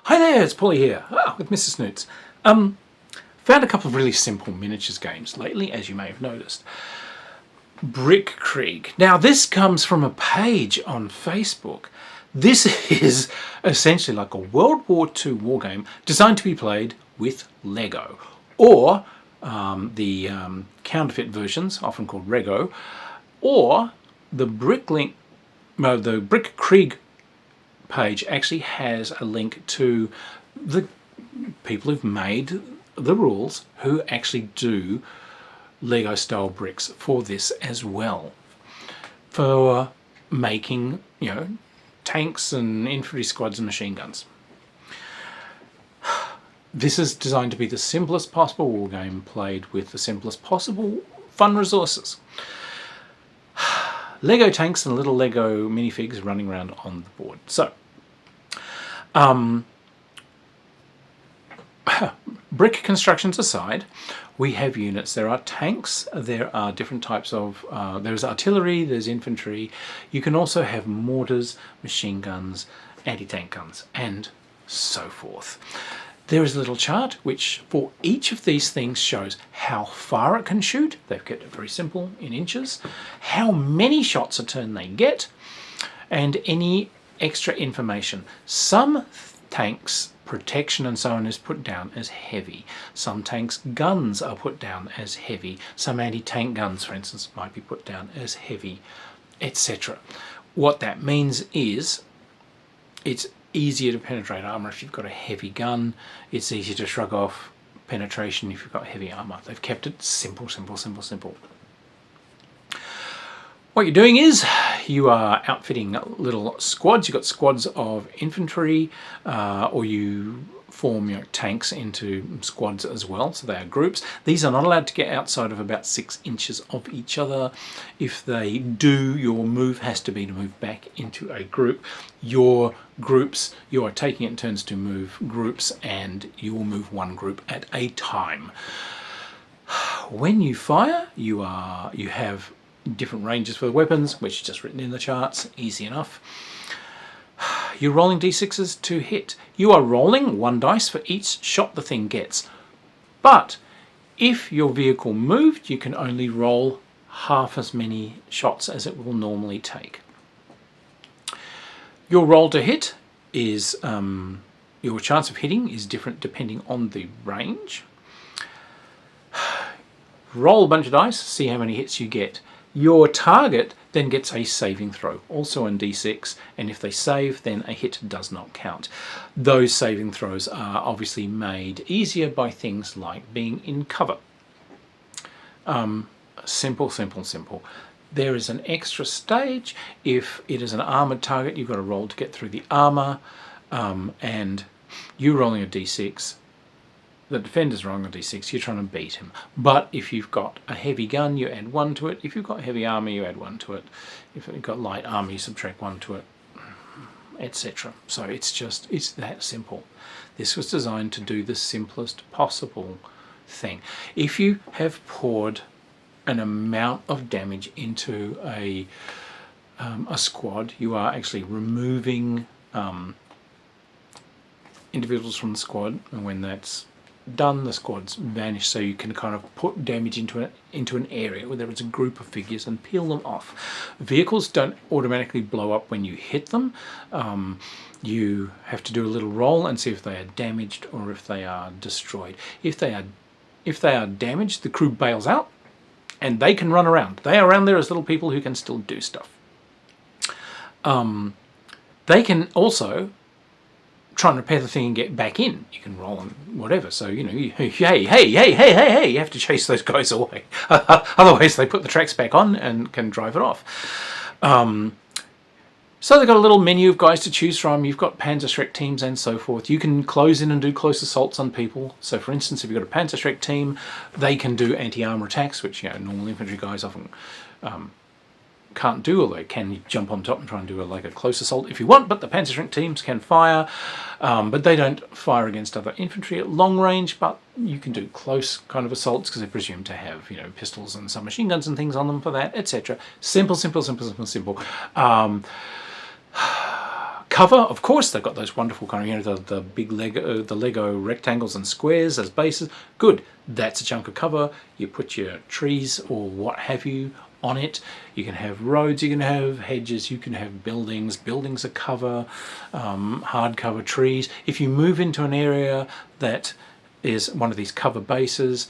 Hi there, it's Paulie here, with Mr. Snoots. Found a couple of really simple miniatures games lately, as you may have noticed. Brickskrieg. Now this comes from a page on Facebook. This is essentially like a World War II wargame designed to be played with Lego, or the counterfeit versions, often called Rego, or the Brickskrieg page actually has a link to the people who've made the rules, who actually do Lego style bricks for this as well, for making, tanks and infantry squads and machine guns. This is designed to be the simplest possible war game played with the simplest possible fun resources. Lego tanks and little Lego minifigs running around on the board. So, brick constructions aside, we have units. There are tanks, there are different types of, there's artillery, there's infantry. You can also have mortars, machine guns, anti-tank guns, and so forth. There is a little chart which for each of these things shows how far it can shoot. They've kept it very simple in inches, how many shots a turn they get, and any extra information. Some tanks, protection and so on is put down as heavy. Some tanks' guns are put down as heavy. Some anti-tank guns, for instance, might be put down as heavy, etc. What that means is it's easier to penetrate armor if you've got a heavy gun. It's easier to shrug off penetration if you've got heavy armor. They've kept it simple, simple, simple, simple. What you're doing is you are outfitting little squads. You've got squads of infantry, or you form tanks into squads as well, so they are groups. These are not allowed to get outside of about 6 inches of each other. If they do, your move has to be to move back into a group. Your groups, you are taking it in turns to move groups, and you will move one group at a time. When you fire, you have different ranges for the weapons, which is just written in the charts, easy enough. You're rolling d6s to hit. You are rolling 1 dice for each shot the thing gets. But if your vehicle moved, you can only roll half as many shots as it will normally take. Your roll to hit is, your chance of hitting is different depending on the range. Roll a bunch of dice, see how many hits you get. Your target then gets a saving throw, also in d6, and if they save, then a hit does not count. Those saving throws are obviously made easier by things like being in cover. Simple, simple, simple. There is an extra stage. If it is an armoured target, you've got to roll to get through the armour, and you rolling a d6, the defender's rolling a d6, you're trying to beat him. But if you've got a heavy gun, you add 1 to it. If you've got heavy armour, you add 1 to it. If you've got light armour, you subtract 1 to it, etc. So it's that simple. This was designed to do the simplest possible thing. If you have poured an amount of damage into a squad, you are actually removing individuals from the squad, and when that's done, the squads vanish, so you can kind of put damage into an area where there is a group of figures and peel them off. Vehicles don't automatically blow up when you hit them. You have to do a little roll and see if they are damaged or if they are destroyed. If they are damaged, the crew bails out and they can run around. They are around there as little people who can still do stuff. They can also try and repair the thing and get back in. You can roll and whatever. So, hey, you have to chase those guys away. Otherwise, they put the tracks back on and can drive it off. So they've got a little menu of guys to choose from. You've got Panzerschreck teams and so forth. You can close in and do close assaults on people. So, for instance, if you've got a Panzerschreck team, they can do anti-armor attacks, which normal infantry guys often can't do, although can jump on top and try and do a close assault if you want. But the Panzerschreck teams can fire, but they don't fire against other infantry at long range. But you can do close kind of assaults because they're presumed to have pistols and some machine guns and things on them for that, etc. Simple, simple, simple, simple, simple. Cover, of course, they've got those wonderful kind of, you know, the big Lego rectangles and squares as bases. Good, that's a chunk of cover. You put your trees or what have you on it. You can have roads, you can have hedges, you can have buildings. Buildings are cover, hard cover, trees. If you move into an area that is one of these cover bases,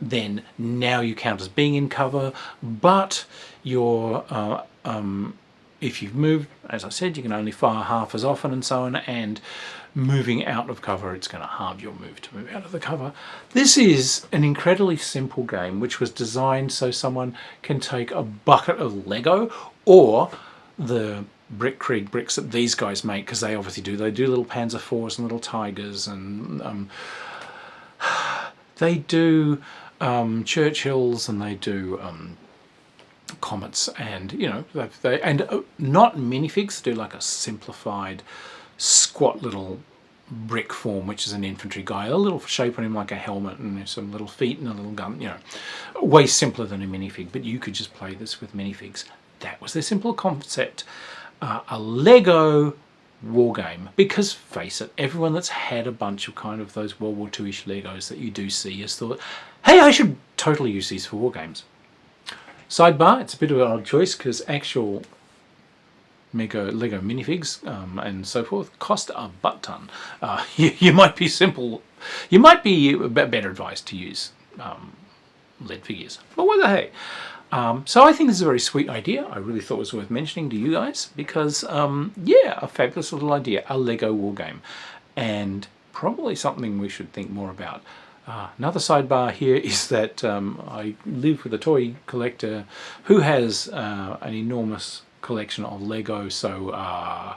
then now you count as being in cover, but you're if you've moved, as I said, you can only fire half as often and so on, and moving out of cover, it's going to halve your move to move out of the cover. This is an incredibly simple game which was designed so someone can take a bucket of Lego or the Brickskrieg bricks that these guys make, because they obviously do. They do little Panzer IVs and little Tigers, and they do Churchills, and they do Comets, and you know, not minifigs. They do like a simplified squat little brick form, which is an infantry guy, a little shape on him like a helmet and some little feet and a little gun, you know, way simpler than a minifig, but you could just play this with minifigs. That was their simple concept. A Lego war game, because face it, everyone that's had a bunch of kind of those World War II-ish Legos that you do see has thought, hey, I should totally use these for war games. Sidebar, it's a bit of an odd choice because actual Lego minifigs and so forth cost a butt ton. You might be better advised to use lead figures, but what the hey. So I think this is a very sweet idea. I really thought it was worth mentioning to you guys because, yeah, a fabulous little idea, a Lego war game, and probably something we should think more about. Another sidebar here is that I live with a toy collector who has an enormous collection of Lego, so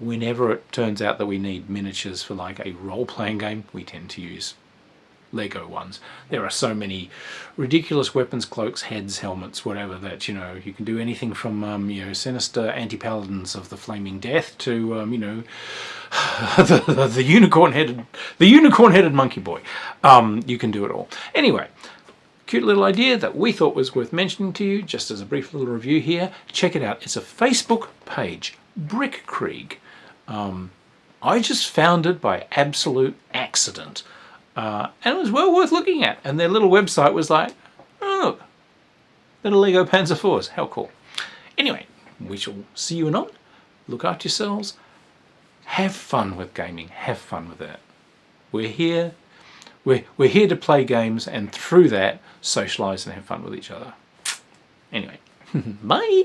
whenever it turns out that we need miniatures for like a role-playing game, we tend to use Lego ones. There are so many ridiculous weapons, cloaks, heads, helmets, whatever, that, you know, you can do anything from you know, sinister anti-paladins of the Flaming Death to you know, the unicorn-headed monkey boy. You can do it all. Anyway, cute little idea that we thought was worth mentioning to you, just as a brief little review here. Check it out. It's a Facebook page, Brickskrieg. I just found it by absolute accident. And it was well worth looking at. And their little website was like, oh, look, little Lego Panzer IVs. How cool. Anyway, we shall see you anon. Look after yourselves. Have fun with gaming. Have fun with that. We're here. We're here to play games, and through that, socialise and have fun with each other. Anyway, bye.